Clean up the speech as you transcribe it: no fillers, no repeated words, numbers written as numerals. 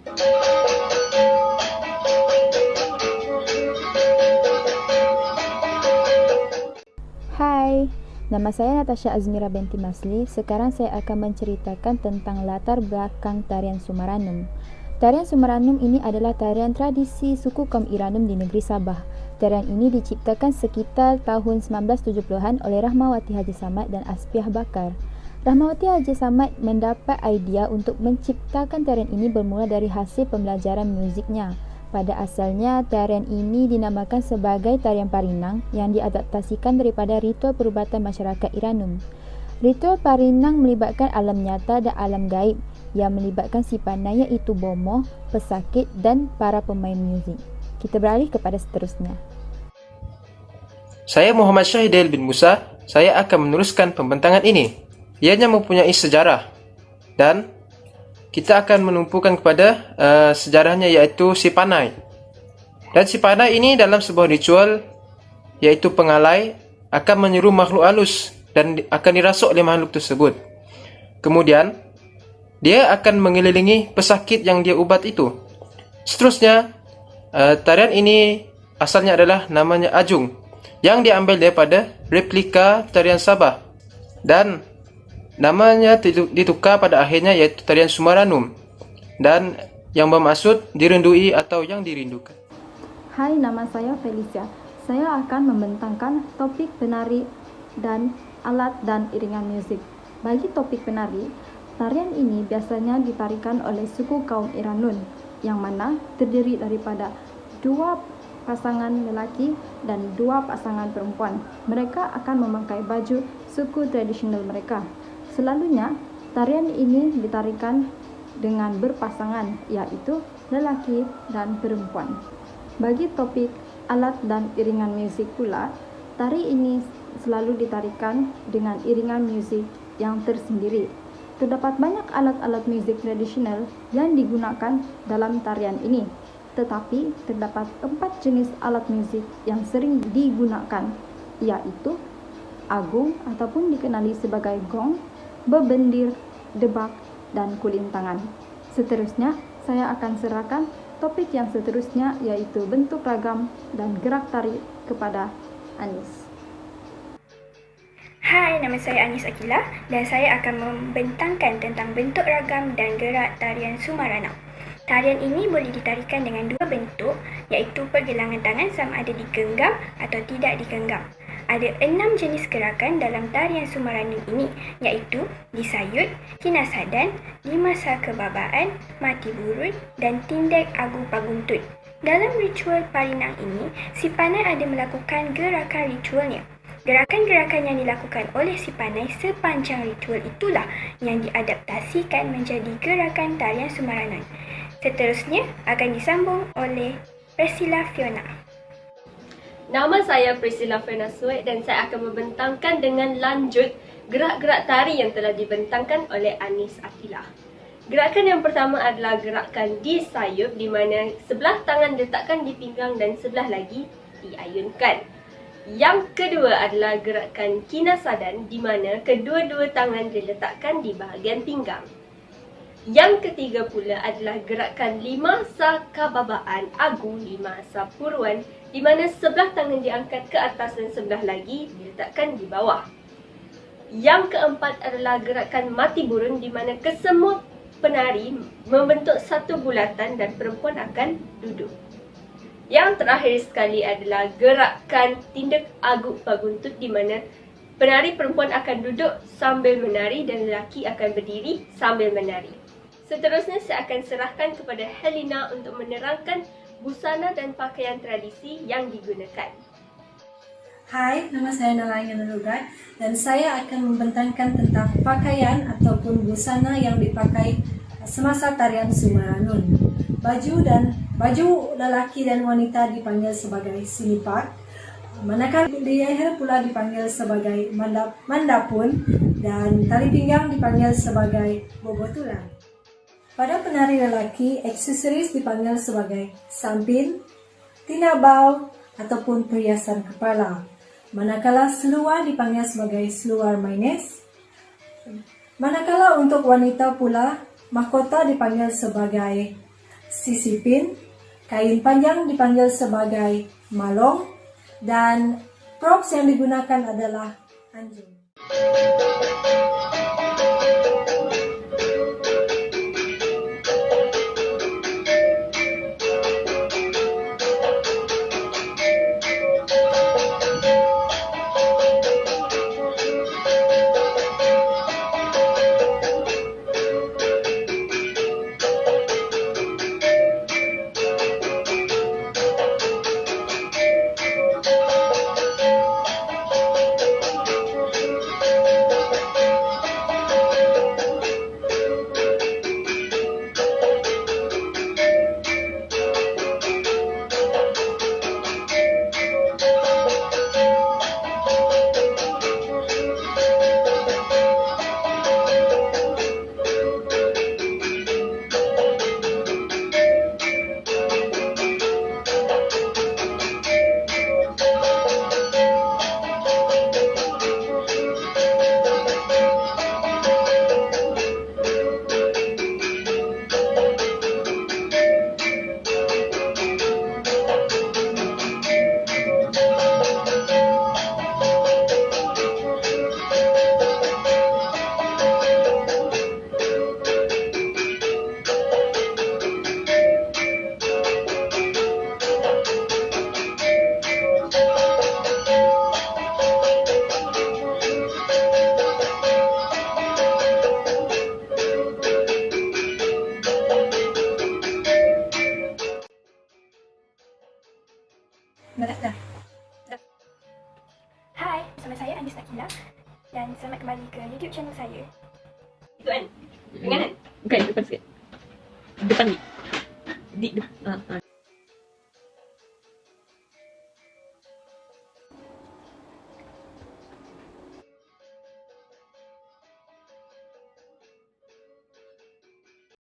Hai, nama saya Natasha Azmira binti Masli. Sekarang saya akan menceritakan tentang latar belakang tarian Sumaranum. Tarian Sumaranum ini adalah tarian tradisi suku kaum Iranum di negeri Sabah. Tarian ini diciptakan sekitar tahun 1970-an oleh Rahmawati Haji Samad dan Aspiah Bakar. Rahmawati Haji Samad mendapat idea untuk menciptakan tarian ini bermula dari hasil pembelajaran muziknya. Pada asalnya, tarian ini dinamakan sebagai tarian Parinang yang diadaptasikan daripada ritual perubatan masyarakat Iranum. Ritual Parinang melibatkan alam nyata dan alam gaib yang melibatkan si pandai iaitu bomoh, pesakit dan para pemain muzik. Kita beralih kepada seterusnya. Saya Muhammad Syahidil bin Musa. Saya akan meneruskan pembentangan ini. Ianya mempunyai sejarah dan kita akan menumpukan kepada sejarahnya iaitu si panai. Dan si panai ini dalam sebuah ritual iaitu pengalai akan menyeru makhluk halus dan akan dirasuk oleh makhluk tersebut. Kemudian dia akan mengelilingi pesakit yang dia ubat itu. Seterusnya tarian ini asalnya adalah namanya Ajung yang diambil daripada replika tarian Sabah dan namanya ditukar pada akhirnya iaitu tarian Sumaranum dan yang bermaksud dirindui atau yang dirindukan. Hai, nama saya Felicia. Saya akan membentangkan topik penari dan alat dan iringan musik. Bagi topik penari, tarian ini biasanya ditarikan oleh suku kaum Iranun yang mana terdiri daripada dua pasangan lelaki dan dua pasangan perempuan. Mereka akan memakai baju suku tradisional mereka. Selalunya, tarian ini ditarikan dengan berpasangan, yaitu lelaki dan perempuan. Bagi topik alat dan iringan musik pula, tari ini selalu ditarikan dengan iringan musik yang tersendiri. Terdapat banyak alat-alat musik tradisional yang digunakan dalam tarian ini, tetapi terdapat 4 jenis alat musik yang sering digunakan, yaitu agung ataupun dikenali sebagai gong, bebendir, debak, dan kulintangan. Seterusnya, saya akan serahkan topik yang seterusnya yaitu bentuk ragam dan gerak tari kepada Anis. Hai, nama saya Anis Akilah dan saya akan membentangkan tentang bentuk ragam dan gerak tarian Sumaranum. Tarian ini boleh ditarikan dengan dua bentuk iaitu pergelangan tangan sama ada digenggam atau tidak digenggam. Ada 6 jenis gerakan dalam tarian Sumaranum ini iaitu disayut, kinasadan, limasa kebabaan, mati burun dan tindak agu paguntut. Dalam ritual Parinang ini, si panai ada melakukan gerakan ritualnya. Gerakan-gerakan yang dilakukan oleh si panai sepanjang ritual itulah yang diadaptasikan menjadi gerakan tarian Sumaranum. Seterusnya akan disambung oleh Priscilla Fiona. Nama saya Priscilla Fiona Sued dan saya akan membentangkan dengan lanjut gerak-gerak tari yang telah dibentangkan oleh Anis Akilah. Gerakan yang pertama adalah gerakan disayup di mana sebelah tangan diletakkan di pinggang dan sebelah lagi diayunkan. Yang kedua adalah gerakan kinasadan di mana kedua-dua tangan diletakkan di bahagian pinggang. Yang ketiga pula adalah gerakan limasa kababaan agu limasa puruan di mana sebelah tangan diangkat ke atas dan sebelah lagi diletakkan di bawah. Yang keempat adalah gerakan mati burun di mana kesemua penari membentuk satu bulatan dan perempuan akan duduk. Yang terakhir sekali adalah gerakan tindak agu paguntut di mana penari perempuan akan duduk sambil menari dan lelaki akan berdiri sambil menari. Seterusnya saya akan serahkan kepada Helena untuk menerangkan busana dan pakaian tradisi yang digunakan. Hai, nama saya Nalayan Nurugai dan saya akan membentangkan tentang pakaian ataupun busana yang dipakai semasa tarian Sumaranum. Baju lelaki dan wanita dipanggil sebagai sinipak, manakala leher pula dipanggil sebagai mandapun dan tali pinggang dipanggil sebagai bobotulan. Pada penari lelaki, aksesoris dipanggil sebagai sampin, tinabau, ataupun perhiasan kepala. Manakala seluar dipanggil sebagai seluar maines. Manakala untuk wanita pula, mahkota dipanggil sebagai sisipin, kain panjang dipanggil sebagai malong, dan props yang digunakan adalah anjing. Hai, bersama saya Anis Akila dan selamat kembali ke YouTube channel saya. Itu kan? Ingat kan? Bukan, depan sikit. Depan ni.